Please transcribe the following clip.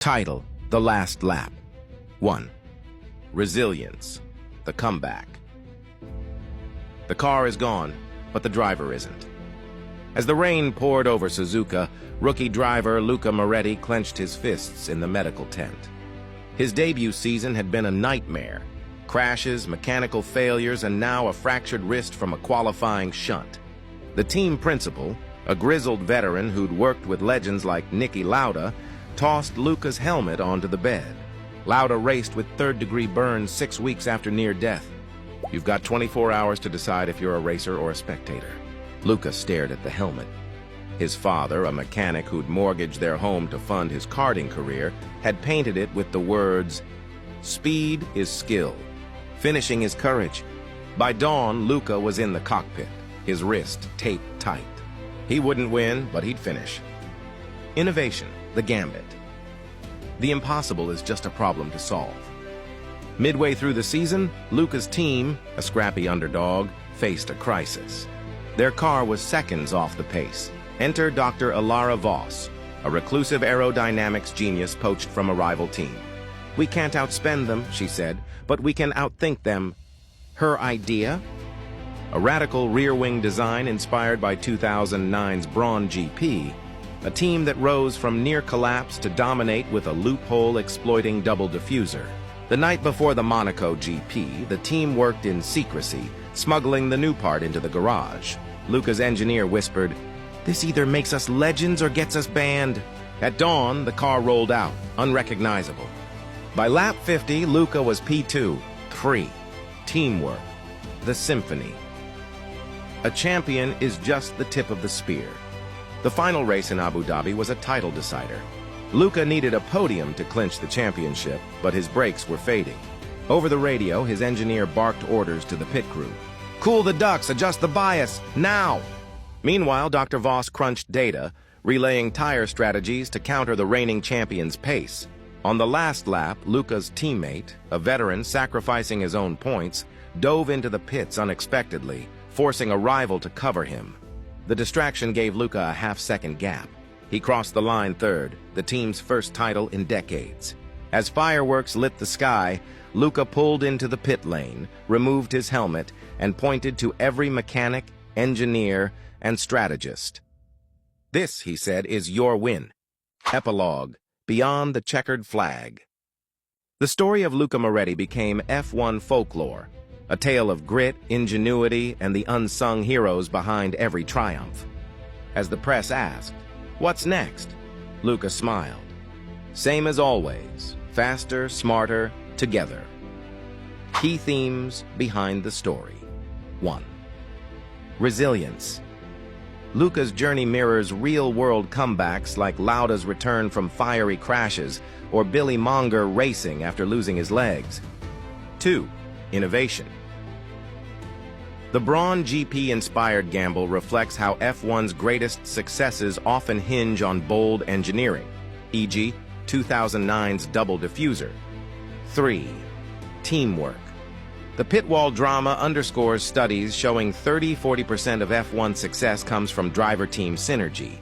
Title: The Last Lap. 1. Resilience: The Comeback. The car is gone, but the driver isn't. As the rain poured over Suzuka, rookie driver Luca Moretti clenched his fists in the medical tent. His debut season had been a nightmare. Crashes, mechanical failures, and now a fractured wrist from a qualifying shunt. The team principal, a grizzled veteran who'd worked with legends like Niki Lauda, tossed Luca's helmet onto the bed. Lauda raced with third-degree burns 6 weeks after near death. You've got 24 hours to decide if you're a racer or a spectator. Luca stared at the helmet. His father, a mechanic who'd mortgaged their home to fund his karting career, had painted it with the words, "Speed is skill. Finishing is courage." By dawn, Luca was in the cockpit, his wrist taped tight. He wouldn't win, but he'd finish. Innovation: the gambit. The impossible is just a problem to solve. Midway through the season, Luca's team, a scrappy underdog, faced a crisis. Their car was seconds off the pace. Enter Dr. Alara Voss, a reclusive aerodynamics genius poached from a rival team. "We can't outspend them," she said, "but we can outthink them." Her idea? A radical rear-wing design inspired by 2009's Brawn GP, a team that rose from near collapse to dominate with a loophole-exploiting double diffuser. The night before the Monaco GP, the team worked in secrecy, smuggling the new part into the garage. Luca's engineer whispered, "This either makes us legends or gets us banned." At dawn, the car rolled out, unrecognizable. By lap 50, Luca was P2, free. Teamwork, the symphony. A champion is just the tip of the spear. The final race in Abu Dhabi was a title decider. Luca needed a podium to clinch the championship, but his brakes were fading. Over the radio, his engineer barked orders to the pit crew. "Cool the ducts, adjust the bias, now!" Meanwhile, Dr. Voss crunched data, relaying tire strategies to counter the reigning champion's pace. On the last lap, Luca's teammate, a veteran sacrificing his own points, dove into the pits unexpectedly, forcing a rival to cover him. The distraction gave Luca a half-second gap. He crossed the line third, the team's first title in decades. As fireworks lit the sky, Luca pulled into the pit lane, removed his helmet, and pointed to every mechanic, engineer, and strategist. "This," he said, "is your win." Epilogue: Beyond the Checkered Flag. The story of Luca Moretti became F1 folklore, a tale of grit, ingenuity, and the unsung heroes behind every triumph. As the press asked, "What's next?" Luca smiled. "Same as always, faster, smarter, together." Key themes behind the story. 1. Resilience. Luca's journey mirrors real-world comebacks like Lauda's return from fiery crashes or Billy Monger racing after losing his legs. 2. Innovation. The Brawn GP-inspired gamble reflects how F1's greatest successes often hinge on bold engineering, e.g., 2009's double diffuser. 3. Teamwork. The pit wall drama underscores studies showing 30–40% of F1 success comes from driver-team synergy.